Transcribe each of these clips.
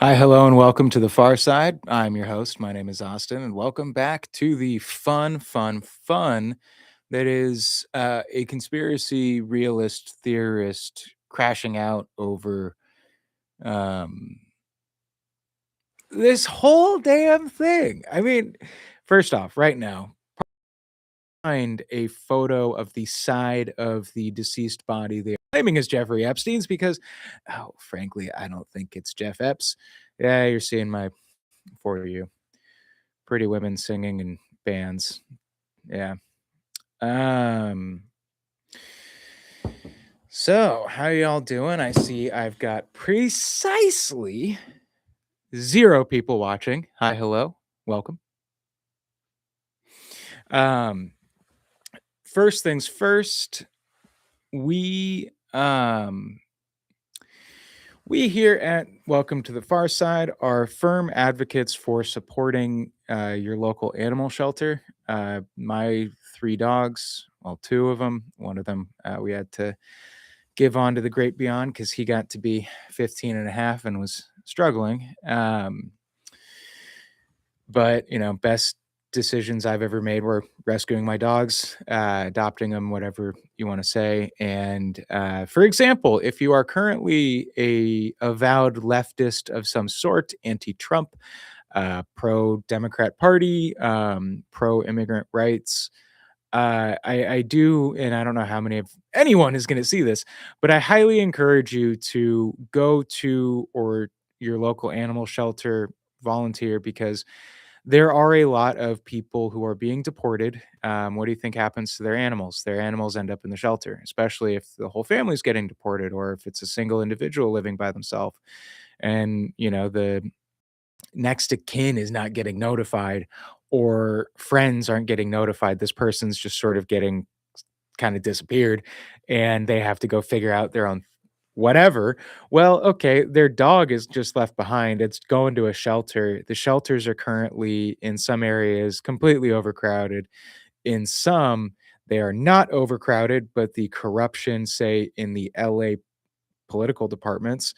Hi, hello, and welcome to the Far Side. I'm your host. My name is Austin, and welcome back to the fun that is a conspiracy realist theorist crashing out over um, this whole damn thing. I mean, first off, right now, find a photo of the side of the deceased body they're claiming is Jeffrey Epstein's because, oh, frankly, I don't think it's Jeff Epps. Yeah, you're seeing my for you. Pretty women singing in bands. Yeah. Um, so how y'all doing? I see I've got precisely 0 people watching. Hi, hello, welcome. Um, First things first, we um we here at Welcome to the Far Side are firm advocates for supporting your local animal shelter. My 3 dogs, well, 2 of them, one of them we had to give on to the great beyond because he got to be 15 and a half and was struggling. But, best decisions I've ever made were rescuing my dogs, adopting them, whatever you want to say. And for example, if you are currently a avowed leftist of some sort, anti-Trump, pro-Democrat Party, pro-immigrant rights, I do, and I don't know how many of anyone is going to see this, but I highly encourage you to go to or your local animal shelter, volunteer, because there are a lot of people who are being deported. What do you think happens to their animals? Their animals end up in the shelter, especially if the whole family's getting deported or if it's a single individual living by themselves. And, the next of kin is not getting notified or friends aren't getting notified. This person's just sort of getting kind of disappeared and they have to go figure out their own whatever. Well, okay, their dog is just left behind. It's going to a shelter. The shelters are currently in some areas completely overcrowded. In some, they are not overcrowded, but the corruption, say in the LA political departments,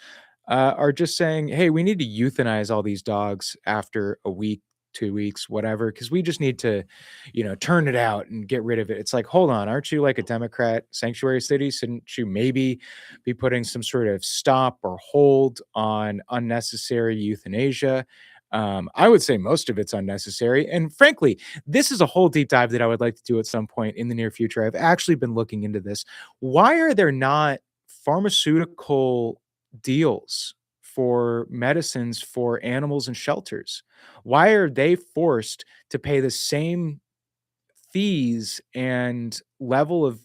are just saying, "Hey, we need to euthanize all these dogs after a week, 2 weeks, whatever, because we just need to, turn it out and get rid of it." It's like, hold on, aren't you like a Democrat sanctuary city? Shouldn't you maybe be putting some sort of stop or hold on unnecessary euthanasia? I would say most of it's unnecessary. And frankly, this is a whole deep dive that I would like to do at some point in the near future. I've actually been looking into this. Why are there not pharmaceutical deals for medicines for animals and shelters? Why are they forced to pay the same fees and level of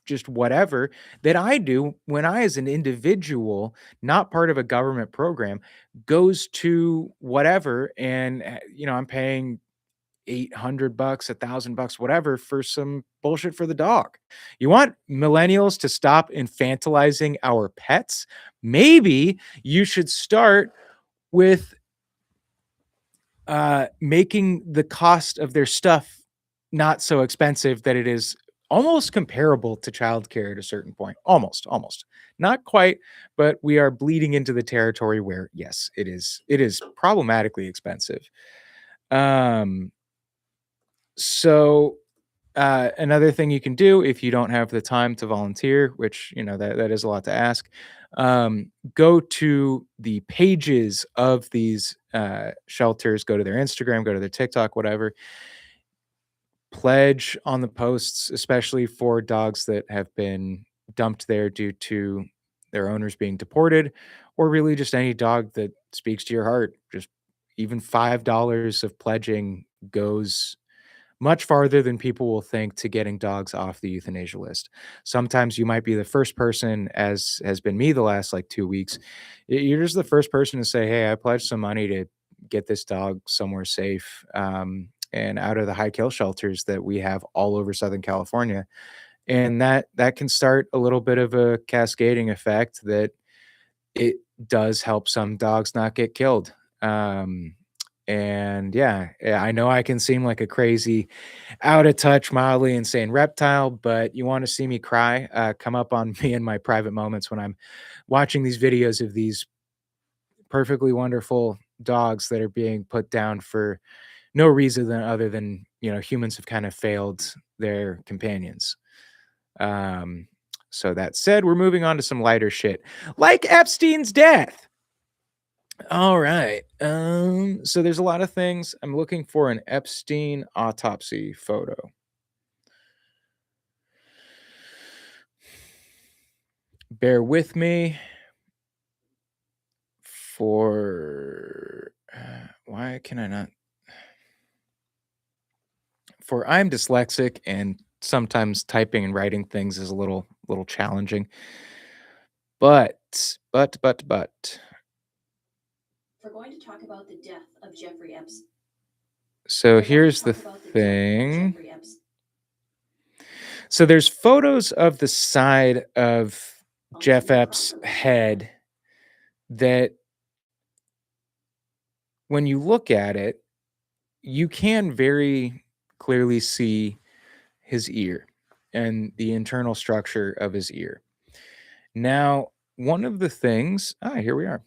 just whatever that I do when I, as an individual, not part of a government program, goes to whatever and, I'm paying 800 bucks, 1,000 bucks, whatever for some bullshit for the dog. You want millennials to stop infantilizing our pets? Maybe you should start with making the cost of their stuff not so expensive that it is almost comparable to childcare at a certain point. Almost. Not quite, but we are bleeding into the territory where yes, it is problematically expensive. Um so another thing you can do if you don't have the time to volunteer, which that is a lot to ask, go to the pages of these shelters, go to their Instagram, go to their TikTok, whatever. Pledge on the posts, especially for dogs that have been dumped there due to their owners being deported, or really just any dog that speaks to your heart. Just even $5 of pledging goes much farther than people will think to getting dogs off the euthanasia list. Sometimes you might be the first person, as has been me the last like 2 weeks. You're just the first person to say, "Hey, I pledged some money to get this dog somewhere safe." And out of the high kill shelters that we have all over Southern California, and that can start a little bit of a cascading effect that it does help some dogs not get killed. And yeah, I know I can seem like a crazy, out of touch, mildly insane reptile, but you want to see me cry? Come up on me in my private moments when I'm watching these videos of these perfectly wonderful dogs that are being put down for no reason than other than, humans have kind of failed their companions. Um, so that said, we're moving on to some lighter shit, like Epstein's death. All right. So there's a lot of things. I'm looking for an Epstein autopsy photo. Bear with me for why can I not? For I'm dyslexic and sometimes typing and writing things is a little challenging. But We're going to talk about the death of Jeffrey Epstein. so here's the thing. So there's photos of the side of Jeff Epps' head that when you look at it, you can very clearly see his ear and the internal structure of his ear. Now, one of the things, here we are.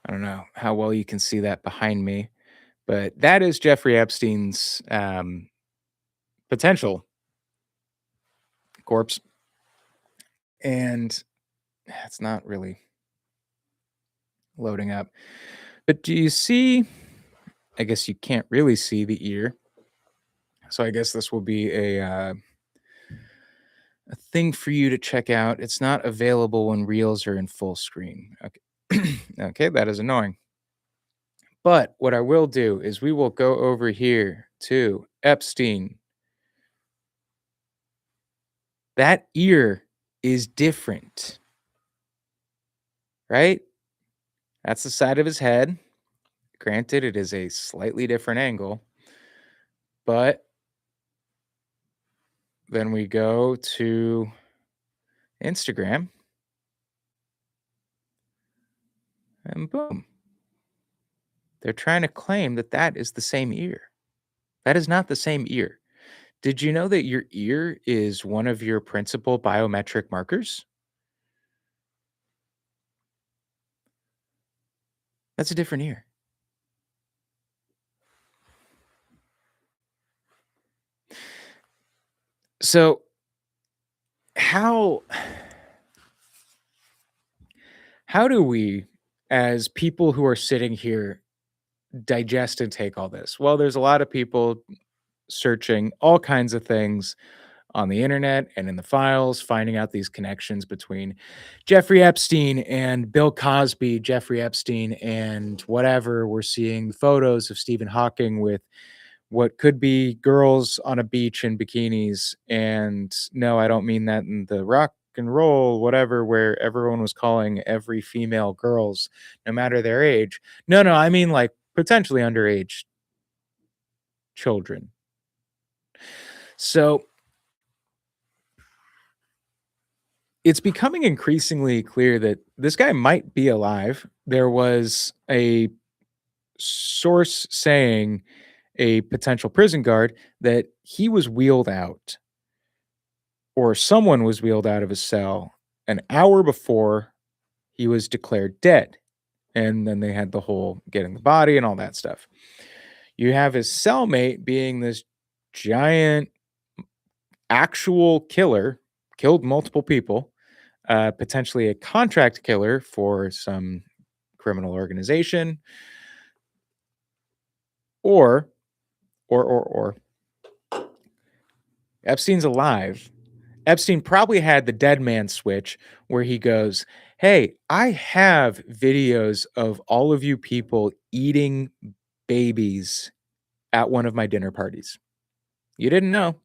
I don't know how well you can see that behind me, but that is Jeffrey Epstein's potential corpse. And it's not really loading up. But do you see? I guess you can't really see the ear. So I guess this will be a thing for you to check out. It's not available when reels are in full screen. Okay. Okay, that is annoying. But what I will do is we will go over here to Epstein. That ear is different, right? That's the side of his head. Granted, it is a slightly different angle, but then we go to Instagram and boom. They're trying to claim that that is the same ear. That is not the same ear. Did you know that your ear is one of your principal biometric markers? That's a different ear. So, how how do we as people who are sitting here digest and take all this? Well, there's a lot of people searching all kinds of things on the internet and in the files, finding out these connections between Jeffrey Epstein and Bill Cosby, Jeffrey Epstein and whatever. We're seeing photos of Stephen Hawking with what could be girls on a beach in bikinis. And no, I don't mean that in the rock and roll, whatever, where everyone was calling every female girls, no matter their age. No, no, I mean like potentially underage children. So it's becoming increasingly clear that this guy might be alive. There was a source saying, a potential prison guard, that he was wheeled out or someone was wheeled out of his cell an hour before he was declared dead. And then they had the whole getting the body and all that stuff. You have his cellmate being this giant actual killer, killed multiple people, potentially a contract killer for some criminal organization, or, or Epstein's alive. Epstein probably had the dead man switch where he goes, "Hey, I have videos of all of you people eating babies at one of my dinner parties. You didn't know."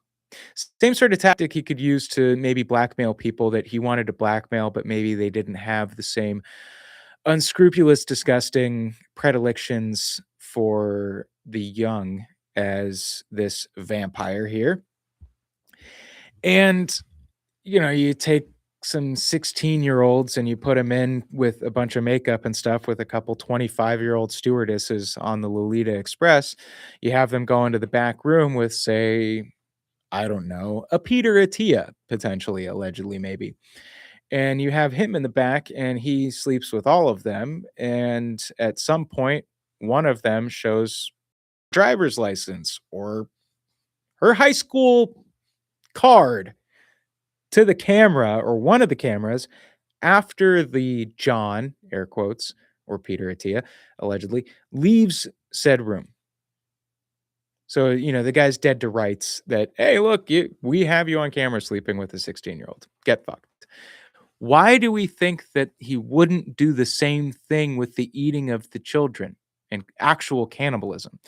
Same sort of tactic he could use to maybe blackmail people that he wanted to blackmail, but maybe they didn't have the same unscrupulous, disgusting predilections for the young as this vampire here. And, you take some 16-year-olds and you put them in with a bunch of makeup and stuff with a couple 25-year-old stewardesses on the Lolita Express. You have them go into the back room with, say, I don't know, a Peter Attia, potentially, allegedly, maybe. And you have him in the back, and he sleeps with all of them. And at some point, one of them shows driver's license or her high school card to the camera or one of the cameras after the John, air quotes, or Peter Attia, allegedly, leaves said room. So, the guy's dead to rights that, hey, look, we have you on camera sleeping with a 16-year-old. Get fucked. Why do we think that he wouldn't do the same thing with the eating of the children and actual cannibalism?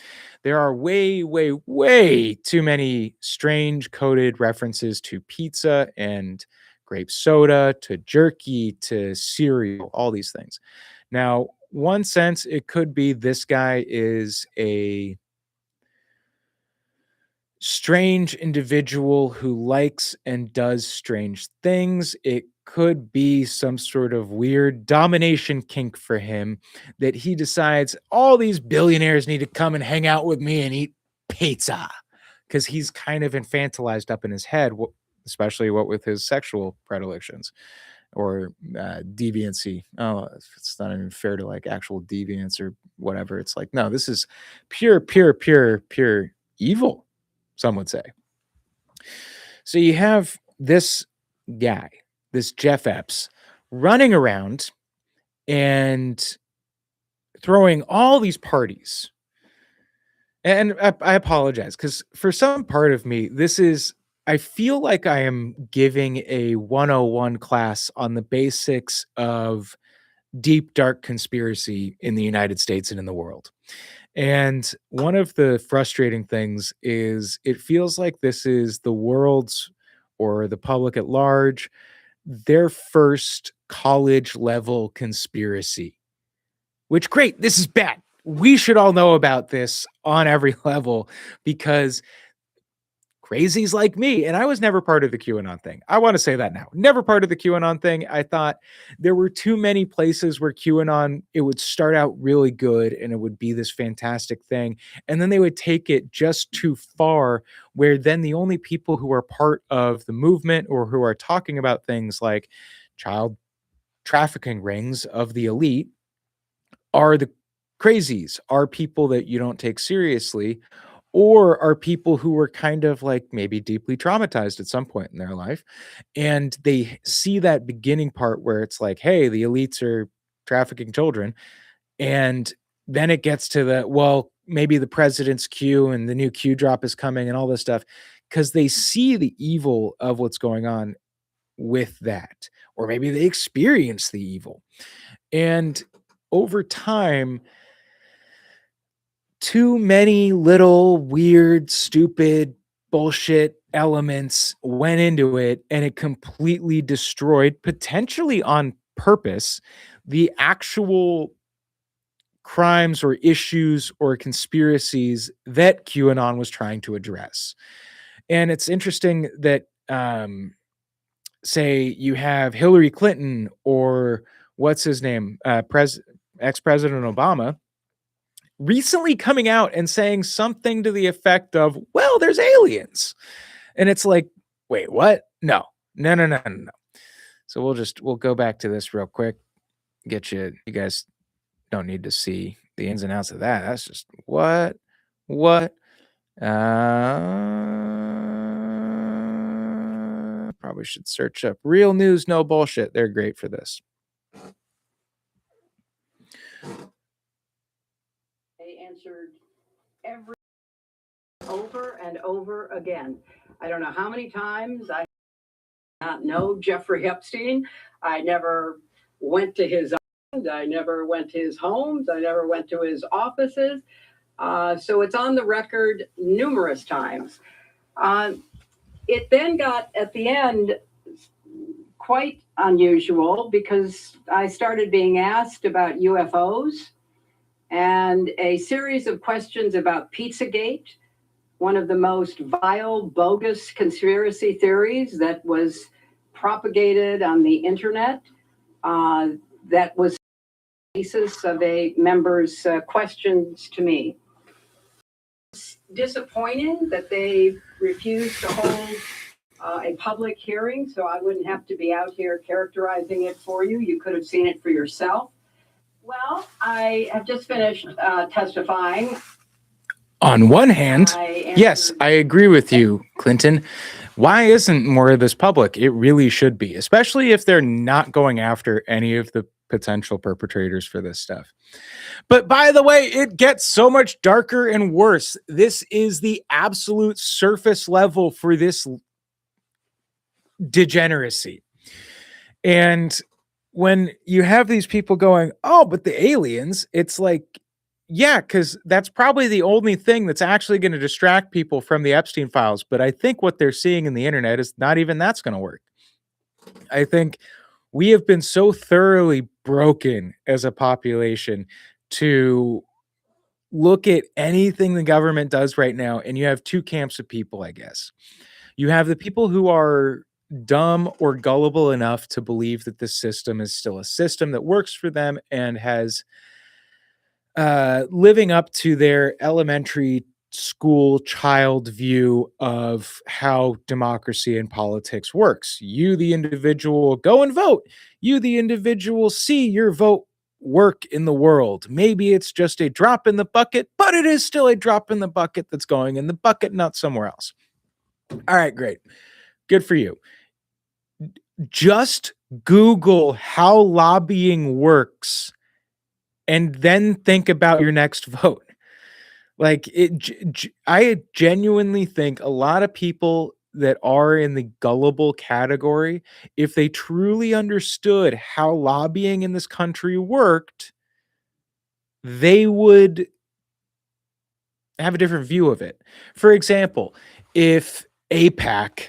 There are way, way, way too many strange coded references to pizza and grape soda, to jerky, to cereal, all these things. Now, one sense, it could be this guy is a strange individual who likes and does strange things. It could be some sort of weird domination kink for him that he decides all these billionaires need to come and hang out with me and eat pizza because he's kind of infantilized up in his head, especially what with his sexual predilections or deviancy. Oh, it's not even fair to like actual deviance or whatever. It's like, no, this is pure, pure, pure, pure evil, some would say. So you have this guy, this Jeff Epps, running around and throwing all these parties. And I apologize because for some part of me, I feel like I am giving a 101 class on the basics of deep, dark conspiracy in the United States and in the world. And one of the frustrating things is it feels like this is the world's or the public at large, their first college level conspiracy, which great, this is bad. We should all know about this on every level because crazies like me, and I was never part of the QAnon thing. I want to say that now. Never part of the QAnon thing. I thought there were too many places where QAnon, it would start out really good and it would be this fantastic thing. And then they would take it just too far, where then the only people who are part of the movement or who are talking about things like child trafficking rings of the elite are the crazies, are people that you don't take seriously, or are people who were kind of like maybe deeply traumatized at some point in their life. And they see that beginning part where it's like, hey, the elites are trafficking children. And then it gets to the, well, maybe the president's Q and the new Q drop is coming and all this stuff because they see the evil of what's going on with that. Or maybe they experience the evil. And over time, too many little weird, stupid bullshit elements went into it, and it completely destroyed, potentially on purpose, the actual crimes or issues or conspiracies that QAnon was trying to address. And it's interesting that, say, you have Hillary Clinton or what's his name, ex-President Obama recently coming out and saying something to the effect of, well, there's aliens. And it's like, wait, what? No, no, no, no, no, no. So we'll go back to this real quick. You guys don't need to see the ins and outs of that. That's just what? Probably should search up real news, no bullshit. They're great for this. They answered every over and over again. I don't know how many times I not know Jeffrey Epstein. I never went to his island. I never went to his homes. I never went to his offices. So it's on the record numerous times. It then got, at the end, quite unusual because I started being asked about UFOs and a series of questions about Pizzagate, one of the most vile, bogus conspiracy theories that was propagated on the internet. That was the basis of a member's questions to me. disappointing that they refused to hold a public hearing, so I wouldn't have to be out here characterizing it for you. You could have seen it for yourself. Well, I have just finished testifying. On one hand, yes, I agree with you, Clinton. Why isn't more of this public? It really should be, especially if they're not going after any of the potential perpetrators for this stuff. But by the way, it gets so much darker and worse. This is the absolute surface level for this degeneracy. And when you have these people going, oh, but the aliens, it's like, yeah, because that's probably the only thing that's actually going to distract people from the Epstein files. But I think what they're seeing in the internet is not even that's going to work. I think we have been so thoroughly broken as a population to look at anything the government does right now, and you have two camps of people, I guess. You have the people who are dumb or gullible enough to believe that this system is still a system that works for them and has living up to their elementary school child view of how democracy and politics works. You, the individual, go and vote. You, the individual, see your vote work in the world. Maybe it's just a drop in the bucket, but it is still a drop in the bucket that's going in the bucket, not somewhere else. All right, great. Good for you. Just Google how lobbying works and then think about your next vote. Like I genuinely think a lot of people that are in the gullible category, if they truly understood how lobbying in this country worked, they would have a different view of it. For example, if APAC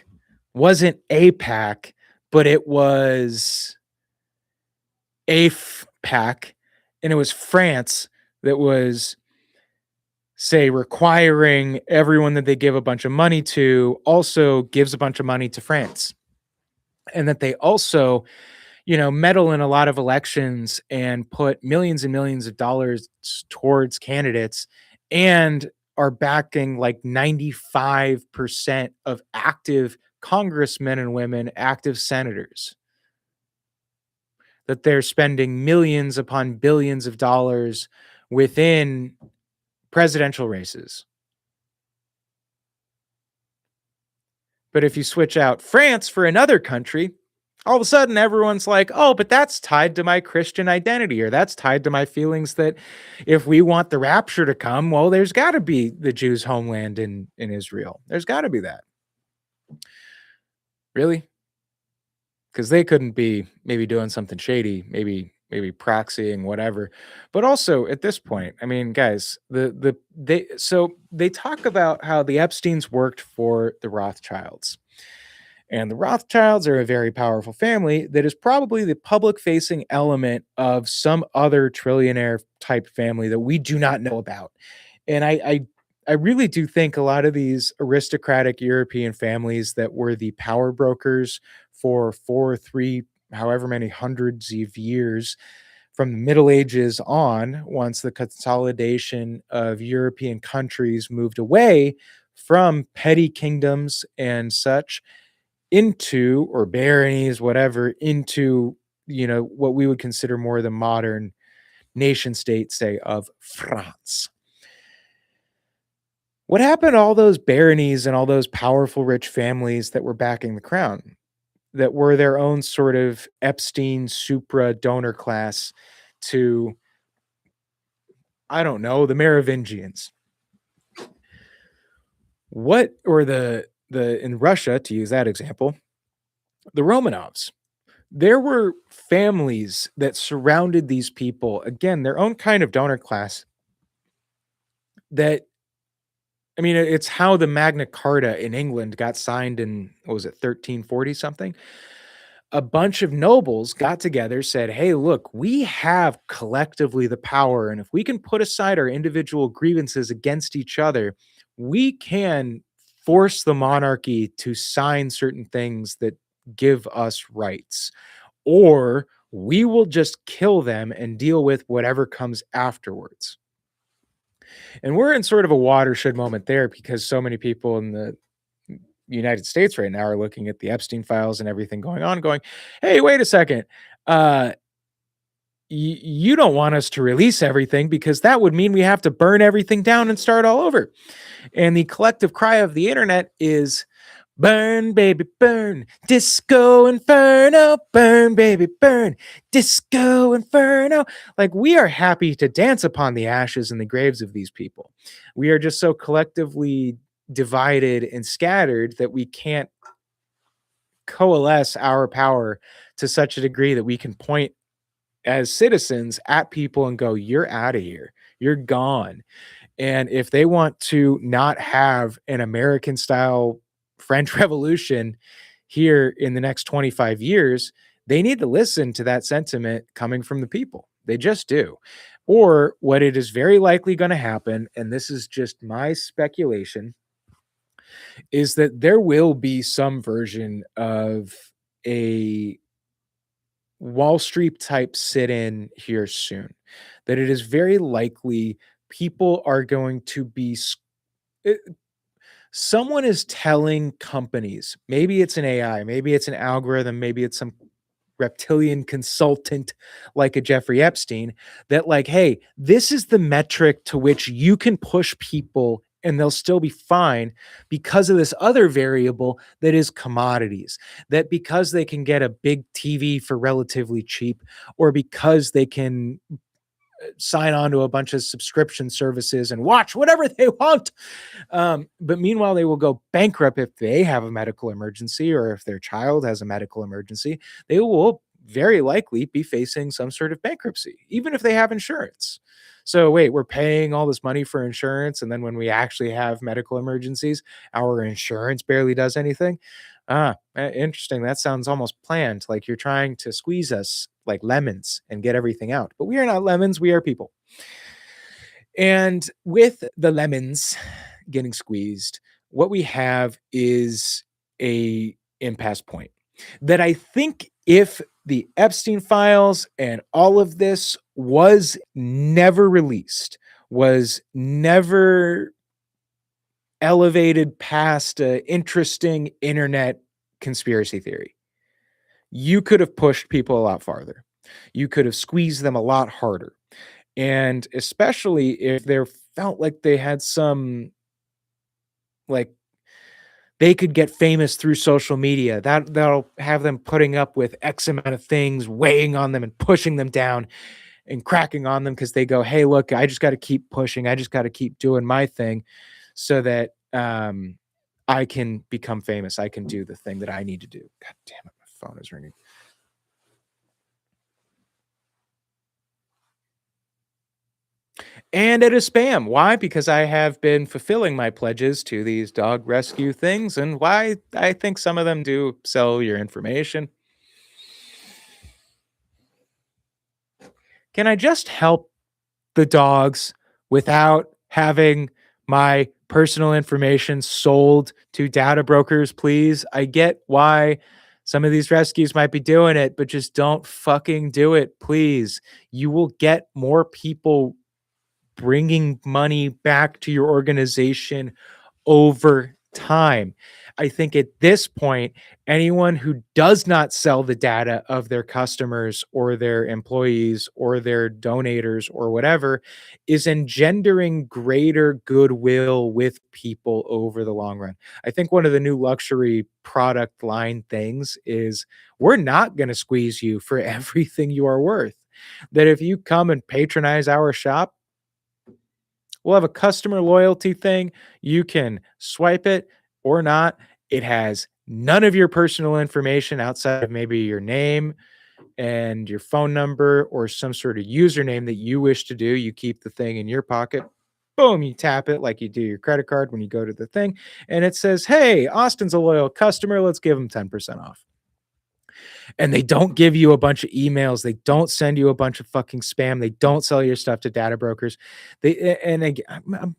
wasn't APAC, but it was AFPAC, and it was France that was, say, requiring everyone that they give a bunch of money to also gives a bunch of money to France. And that they also, meddle in a lot of elections and put millions and millions of dollars towards candidates and are backing like 95% of active congressmen and women, active senators. That they're spending millions upon billions of dollars within presidential races. But if you switch out France for another country, all of a sudden everyone's like, oh, but that's tied to my Christian identity, or that's tied to my feelings that if we want the rapture to come, well, there's got to be the Jews' homeland in Israel. There's got to be that. Really? Because they couldn't be maybe doing something shady, maybe proxying, whatever. But also at this point, I mean, guys, they talk about how the Epsteins worked for the Rothschilds. And the Rothschilds are a very powerful family that is probably the public facing element of some other trillionaire type family that we do not know about. And I really do think a lot of these aristocratic European families that were the power brokers for 3, however many hundreds of years from the Middle Ages on, once the consolidation of European countries moved away from petty kingdoms and such into, or baronies, whatever, into, what we would consider more the modern nation state, say, of France. What happened to all those baronies and all those powerful rich families that were backing the crown, that were their own sort of Epstein supra donor class to, I don't know, the Merovingians? What, or the in Russia, to use that example, the Romanovs. There were families that surrounded these people, again, their own kind of donor class, that, I mean, it's how the Magna Carta in England got signed in, what was it, 1340 something? A bunch of nobles got together, said, hey, look, we have collectively the power, and if we can put aside our individual grievances against each other, we can force the monarchy to sign certain things that give us rights, or we will just kill them and deal with whatever comes afterwards. And we're in sort of a watershed moment there because so many people in the United States right now are looking at the Epstein files and everything going on, going, "Hey, wait a second. Uh, you don't want us to release everything because that would mean we have to burn everything down and start all over." And the collective cry of the internet is burn, baby, burn, disco inferno, burn, baby, burn, disco inferno. Like, we are happy to dance upon the ashes and the graves of these people. We are just so collectively divided and scattered that we can't coalesce our power to such a degree that we can point as citizens at people and go, "You're out of here. You're gone." And if they want to not have an American style French Revolution here in the next 25 years, they need to listen to that sentiment coming from the people. They just do. Or what it is very likely going to happen, and this is just my speculation, is that there will be some version of a Wall Street type sit in here soon. That it is very likely people are going to be someone is telling companies, maybe it's an AI, maybe it's an algorithm, maybe it's some reptilian consultant like a Jeffrey Epstein, that like, hey, this is the metric to which you can push people and they'll still be fine because of this other variable that is commodities. That because they can get a big TV for relatively cheap, or because they can sign on to a bunch of subscription services and watch whatever they want. But meanwhile, they will go bankrupt if they have a medical emergency or if their child has a medical emergency. They will very likely be facing some sort of bankruptcy, even if they have insurance. So, wait, we're paying all this money for insurance. And then when we actually have medical emergencies, our insurance barely does anything. Interesting. That sounds almost planned. Like you're trying to squeeze us like lemons and get everything out. But we are not lemons, we are people. And with the lemons getting squeezed, what we have is a impasse point that I think if the Epstein files and all of this was never released, was never elevated past an interesting internet conspiracy theory, you could have pushed people a lot farther. You could have squeezed them a lot harder. And especially if they felt like they had some, like, they could get famous through social media, that'll have them putting up with X amount of things, weighing on them and pushing them down and cracking on them because they go, "Hey, look, I just got to keep pushing. I just got to keep doing my thing so that I can become famous. I can do the thing that I need to do." God damn it, my phone is ringing. And it is spam. Why? Because I have been fulfilling my pledges to these dog rescue things, and why I think some of them do sell your information. Can I just help the dogs without having my personal information sold to data brokers, please? I get why some of these rescues might be doing it, but just don't fucking do it, please. You will get more people bringing money back to your organization over time. I think at this point, anyone who does not sell the data of their customers or their employees or their donators or whatever is engendering greater goodwill with people over the long run. I think one of the new luxury product line things is we're not going to squeeze you for everything you are worth. That if you come and patronize our shop, we'll have a customer loyalty thing. You can swipe it or not. It has none of your personal information outside of maybe your name and your phone number or some sort of username that you wish to do. You keep the thing in your pocket. Boom, you tap it like you do your credit card when you go to the thing. And it says, "Hey, Austin's a loyal customer. Let's give him 10% off." And they don't give you a bunch of emails. They don't send you a bunch of fucking spam. They don't sell your stuff to data brokers. This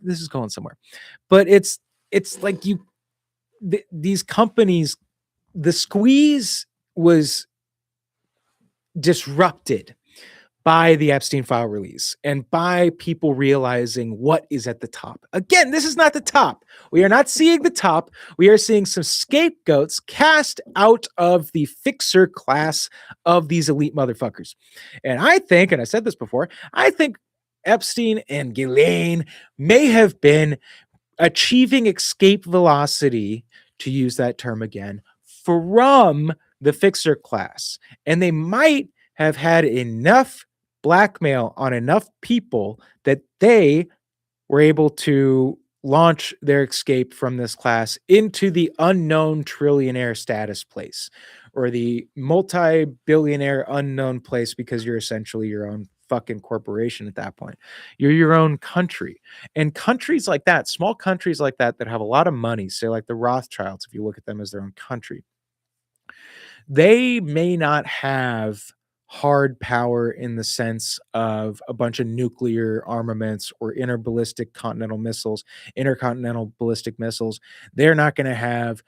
is going somewhere, but it's like these companies, the squeeze was disrupted by the Epstein file release and by people realizing what is at the top. Again, this is not the top. We are not seeing the top. We are seeing some scapegoats cast out of the fixer class of these elite motherfuckers. And I think, and I said this before, I think Epstein and Ghislaine may have been achieving escape velocity, to use that term again, from the fixer class. And they might have had enough blackmail on enough people that they were able to launch their escape from this class into the unknown trillionaire status place, or the multi-billionaire unknown place, because you're essentially your own fucking corporation at that point. You're your own country. And countries like that, small countries like that have a lot of money, say like the Rothschilds, if you look at them as their own country, they may not have hard power in the sense of a bunch of nuclear armaments or intercontinental ballistic missiles. They're not going to have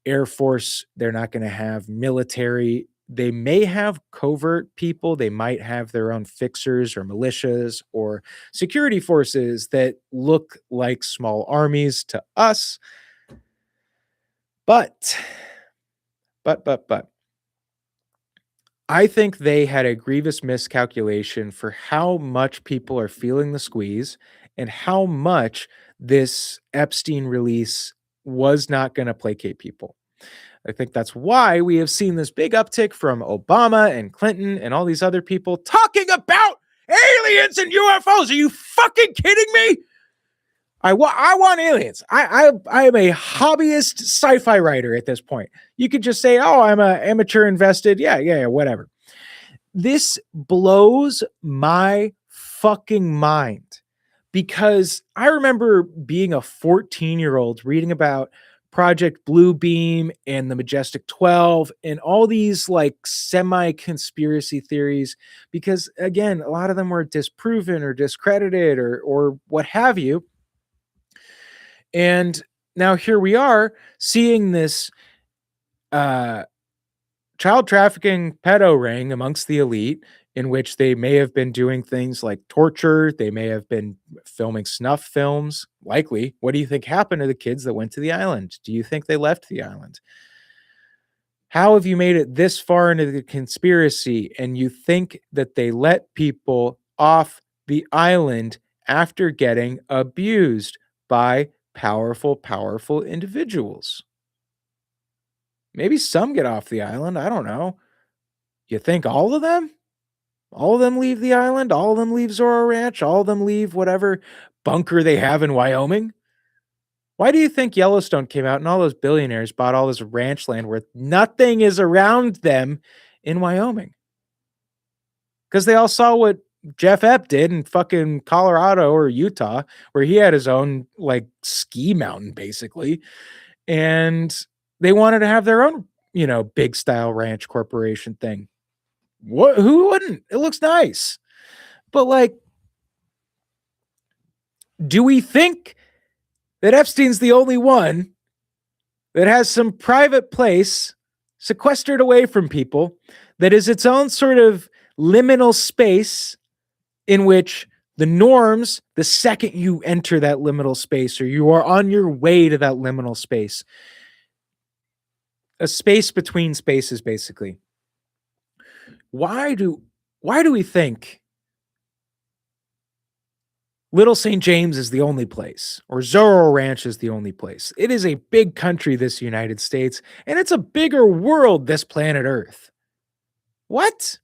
air force. They're not going to have military. They may have covert people. They might have their own fixers or militias or security forces that look like small armies to us. But I think they had a grievous miscalculation for how much people are feeling the squeeze and how much this Epstein release was not going to placate people. I think that's why we have seen this big uptick from Obama and Clinton and all these other people talking about aliens and UFOs. Are you fucking kidding me? I want aliens. I am a hobbyist sci-fi writer at this point. You could just say, "Oh, I'm a amateur invested." Yeah, whatever. This blows my fucking mind, because I remember being a 14-year-old reading about Project Bluebeam and the Majestic 12 and all these like semi-conspiracy theories, because again, a lot of them were disproven or discredited or what have you. And now here we are seeing this child trafficking pedo ring amongst the elite, in which they may have been doing things like torture. They may have been filming snuff films. Likely. What do you think happened to the kids that went to the island? Do you think they left the island? How have you made it this far into the conspiracy and you think that they let people off the island after getting abused by powerful individuals? Maybe some get off the island. I don't know. You think all of them? All of them leave the island? All of them leave Zorro Ranch? All of them leave whatever bunker they have in Wyoming? Why do you think Yellowstone came out and all those billionaires bought all this ranch land where nothing is around them in Wyoming? Because they all saw what Jeff Ep did in fucking Colorado or Utah, where he had his own like ski mountain basically. And they wanted to have their own, big style ranch corporation thing. Who wouldn't? It looks nice. But like, do we think that Epstein's the only one that has some private place sequestered away from people that is its own sort of liminal space in which the norms, the second you enter that liminal space or you are on your way to that liminal space, a space between spaces, basically. Why do we think Little St. James is the only place, or Zorro Ranch is the only place? It is a big country, this United States, and it's a bigger world, this planet Earth. What?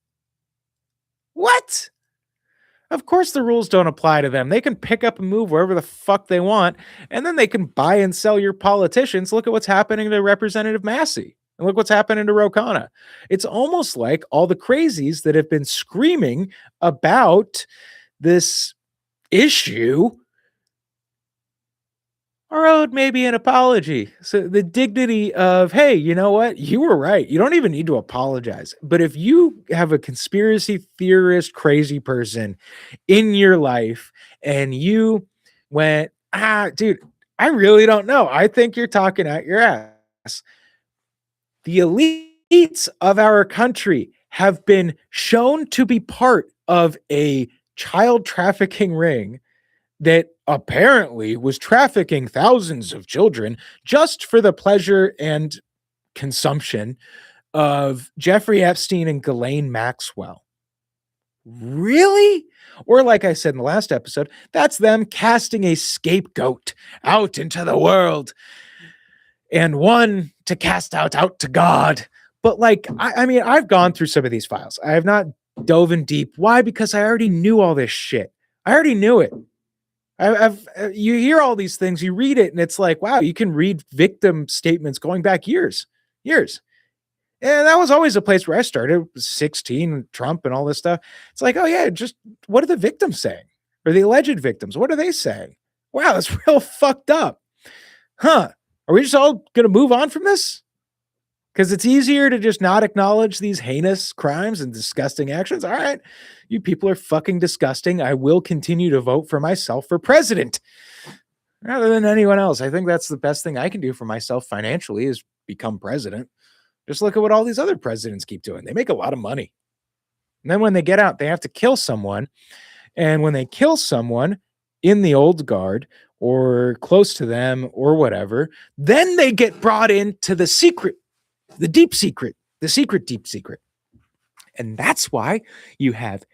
Of course the rules don't apply to them. They can pick up and move wherever the fuck they want, and then they can buy and sell your politicians. Look at what's happening to Representative Massey. And look what's happening to Ro Khanna. It's almost like all the crazies that have been screaming about this issue are owed maybe an apology. So the dignity of, hey, you know what? You were right. You don't even need to apologize. But if you have a conspiracy theorist, crazy person in your life and you went, dude, I really don't know. I think you're talking out your ass. The elites of our country have been shown to be part of a child trafficking ring that apparently was trafficking thousands of children just for the pleasure and consumption of Jeffrey Epstein and Ghislaine Maxwell. Really? Or, like I said in the last episode, that's them casting a scapegoat out into the world and one to cast out to God. But, like, I mean, I've gone through some of these files. I have not dove in deep. Why? Because I already knew all this shit. I already knew it. You hear all these things, you read it, and it's like, wow, you can read victim statements going back years. And that was always a place where I started, 16, Trump and all this stuff. It's like, oh yeah, just what are the victims saying? Or the alleged victims? What are they saying? Wow, that's real fucked up. Huh. Are we just all gonna move on from this? Because it's easier to just not acknowledge these heinous crimes and disgusting actions. All right, you people are fucking disgusting. I will continue to vote for myself for president rather than anyone else. I think that's the best thing I can do for myself financially is become president. Just look at what all these other presidents keep doing. They make a lot of money. And then when they get out, they have to kill someone. And when they kill someone in the old guard or close to them or whatever, then they get brought into the secret, the deep secret, the secret deep secret. And that's why you have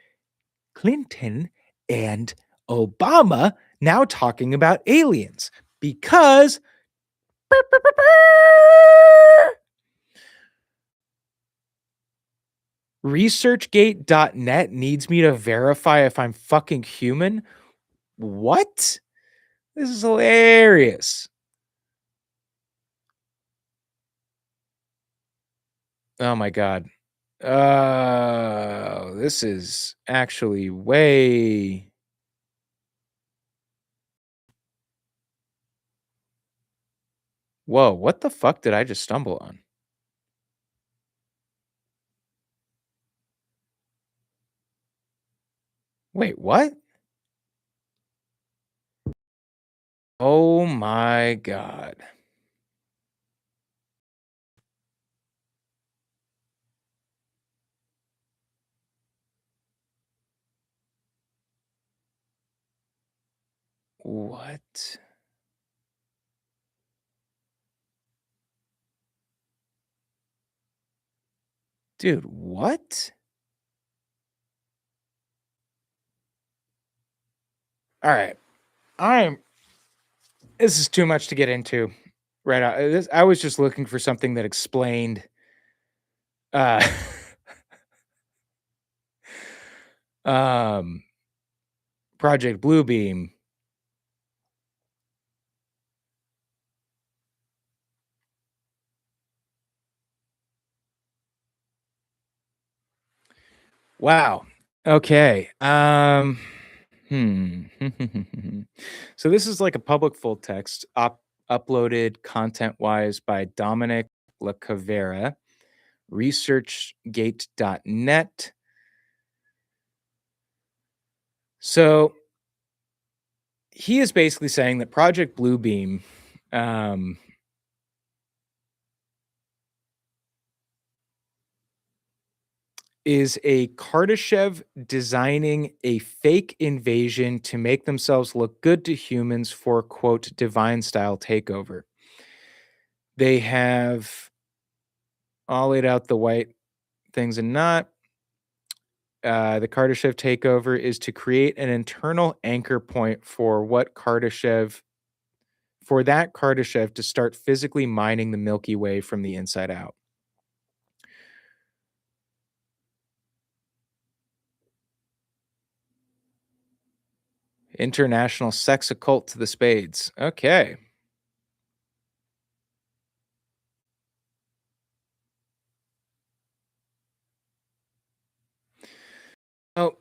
Clinton and Obama now talking about aliens because ResearchGate.net needs me to verify if I'm fucking human. What? This is hilarious. Oh my God. This is actually way. Whoa, what the fuck did I just stumble on? Wait, what? Oh my God. What? Dude, what? All right. This is too much to get into right now. I was just looking for something that explained uh um Project Bluebeam. Wow. Okay. Hmm. So this is like a public full text uploaded content-wise by Dominic LaCavera, researchgate.net. So he is basically saying that Project Bluebeam is a Kardashev designing a fake invasion to make themselves look good to humans for, quote, divine style takeover. They have all laid out the white things and not. The Kardashev takeover is to create an internal anchor point for that Kardashev to start physically mining the Milky Way from the inside out. International sex occult to the spades. Okay. Oh,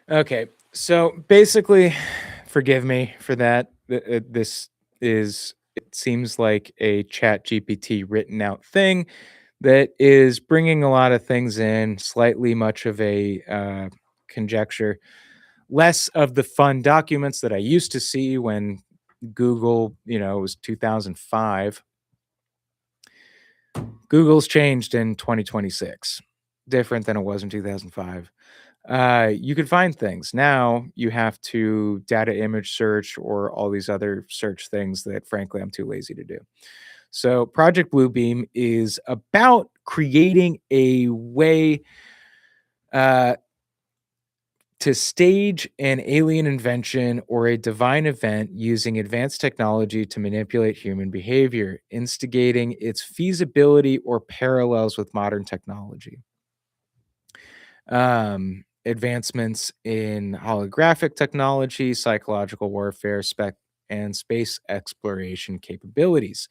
okay. So basically, forgive me for that. It seems like a chat GPT written out thing that is bringing a lot of things in, slightly much of a conjecture, less of the fun documents that I used to see when Google, it was 2005. Google's changed in 2026, different than it was in 2005. You can find things. Now you have to data image search or all these other search things that, frankly, I'm too lazy to do. So, Project Bluebeam is about creating a way uh, to stage an alien invention or a divine event using advanced technology to manipulate human behavior, instigating its feasibility or parallels with modern technology. Advancements in holographic technology, psychological warfare, and space exploration capabilities,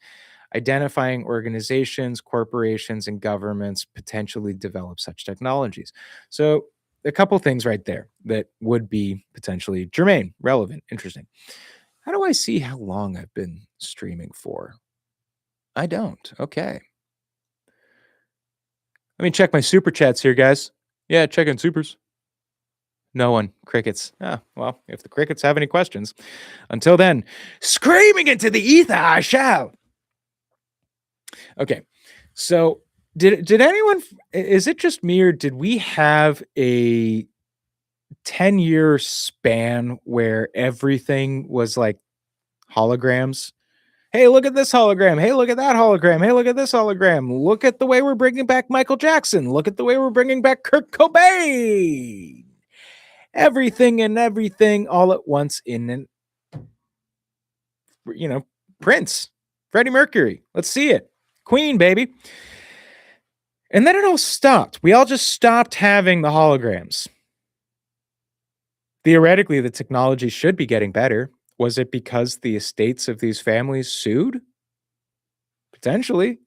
identifying organizations, corporations, and governments potentially develop such technologies. So, a couple things right there that would be potentially germane, relevant, interesting. How do I see how long I've been streaming for? I don't. Okay. Let me check my super chats here, guys. Yeah, checking supers. No one. Crickets. Ah, well, if the crickets have any questions. Until then, screaming into the ether I shall. Okay. So, did anyone, is it just me, or did we have a 10-year span where everything was like holograms? Hey, look at this hologram. Hey, look at that hologram. Hey, look at this hologram. Look at the way we're bringing back Michael Jackson. Look at the way we're bringing back Kurt Cobain. Everything and everything all at once in an, you know, Prince, Freddie Mercury. Let's see it. Queen, baby. And then it all stopped. We all just stopped having the holograms. Theoretically, the technology should be getting better. Was it because the estates of these families sued? Potentially.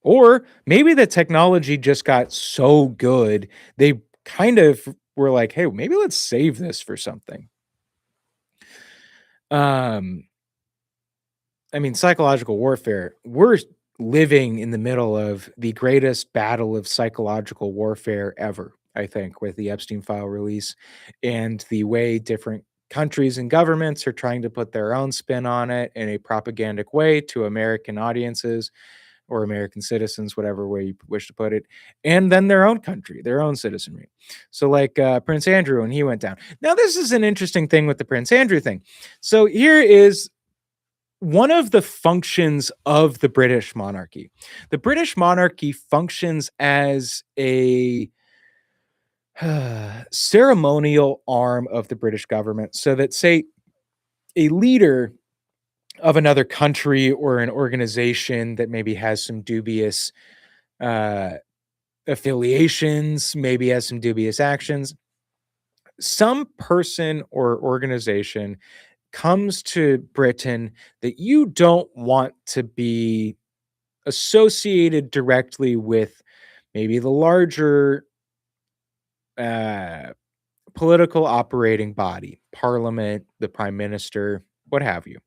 Or maybe the technology just got so good, they kind of were like, hey, maybe let's save this for something. I mean, psychological warfare, we're living in the middle of the greatest battle of psychological warfare ever, I think, with the Epstein file release and the way different countries and governments are trying to put their own spin on it in a propagandic way to American audiences or American citizens, whatever way you wish to put it, and then their own country, their own citizenry. So, like Prince Andrew, when he went down. Now, this is an interesting thing with the Prince Andrew thing. So, here is one of the functions of the British monarchy. The British monarchy functions as a ceremonial arm of the British government, so that, say, a leader of another country or an organization that maybe has some dubious uh, affiliations, maybe has some dubious actions, some person or organization comes to Britain that you don't want to be associated directly with maybe the larger uh, political operating body, parliament, the prime minister, what have you.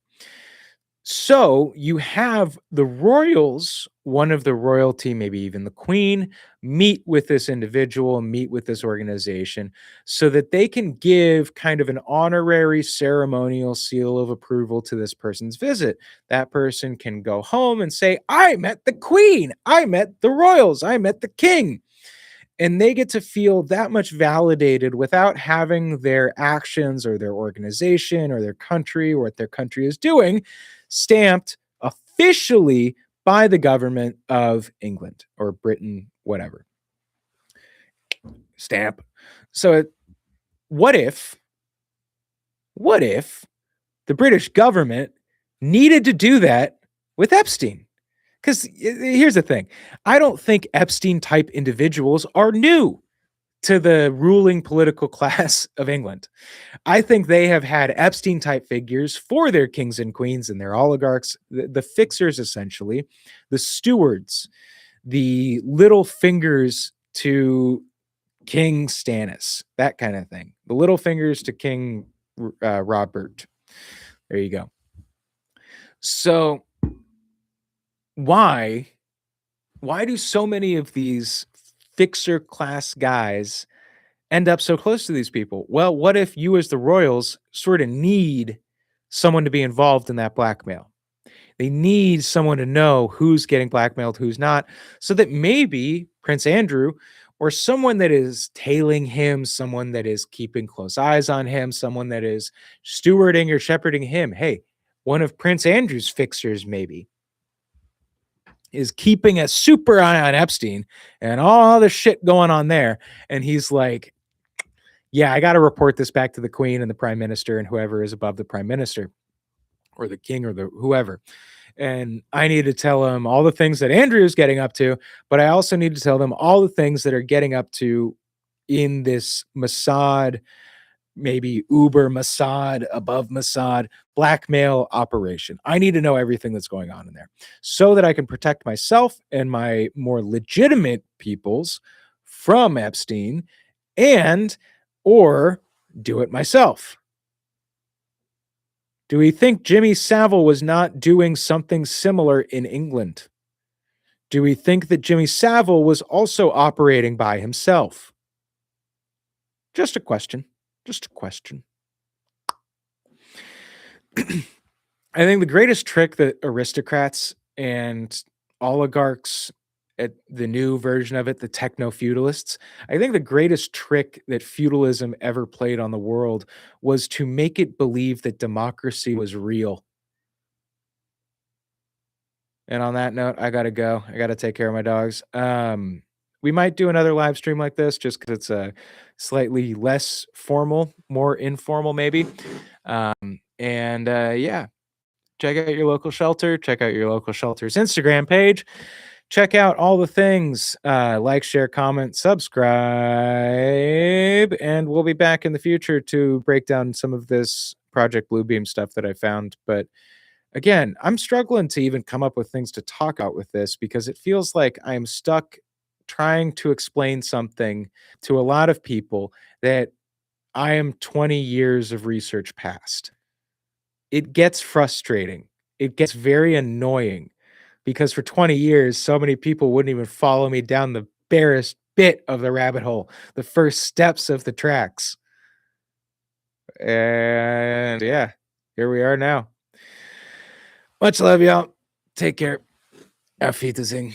So you have the royals, one of the royalty, maybe even the queen, meet with this individual, meet with this organization, so that they can give kind of an honorary ceremonial seal of approval to this person's visit. That person can go home and say, I met the queen, I met the royals, I met the king. And they get to feel that much validated without having their actions or their organization or their country or what their country is doing stamped officially by the government of England or Britain, whatever. Stamp. So what if the British government needed to do that with Epstein? Because here's the thing. I don't think Epstein type individuals are new to the ruling political class of England. I think they have had Epstein type figures for their kings and queens and their oligarchs, the fixers, essentially, the stewards, the little fingers to King Stannis, that kind of thing. The little fingers to King Robert. There you go. So why do so many of these fixer class guys end up so close to these people? Well, what if you, as the royals, sort of need someone to be involved in that blackmail? They need someone to know who's getting blackmailed, who's not, so that maybe Prince Andrew or someone that is tailing him, someone that is keeping close eyes on him, someone that is stewarding or shepherding him. Hey, one of Prince Andrew's fixers, maybe, is keeping a super eye on Epstein and all the shit going on there. And he's like, yeah, I got to report this back to the queen and the prime minister and whoever is above the prime minister or the king or the whoever. And I need to tell them all the things that Andrew is getting up to, but I also need to tell them all the things that are getting up to in this Mossad, maybe Uber Mossad, above Mossad blackmail operation. I need to know everything that's going on in there so that I can protect myself and my more legitimate peoples from Epstein and or do it myself. Do we think Jimmy Savile was not doing something similar in England? Do we think that Jimmy Savile was also operating by himself? Just a question. Just a question. I think the greatest trick that aristocrats and oligarchs at the new version of it, the techno feudalists, I think the greatest trick that feudalism ever played on the world was to make it believe that democracy was real. And on that note, I gotta go. I gotta take care of my dogs. We might do another live stream like this just because it's a slightly less formal, more informal, maybe. Yeah, check out your local shelter. Check out your local shelter's Instagram page. Check out all the things. Like, share, comment, subscribe, and we'll be back in the future to break down some of this Project Bluebeam stuff that I found. But again, I'm struggling to even come up with things to talk about with this because it feels like I'm stuck trying to explain something to a lot of people that I am 20 years of research past. It gets frustrating. It gets very annoying because for 20 years, so many people wouldn't even follow me down the barest bit of the rabbit hole, the first steps of the tracks. And yeah, here we are now. Much love, y'all. Take care. Auf Wiedersehen.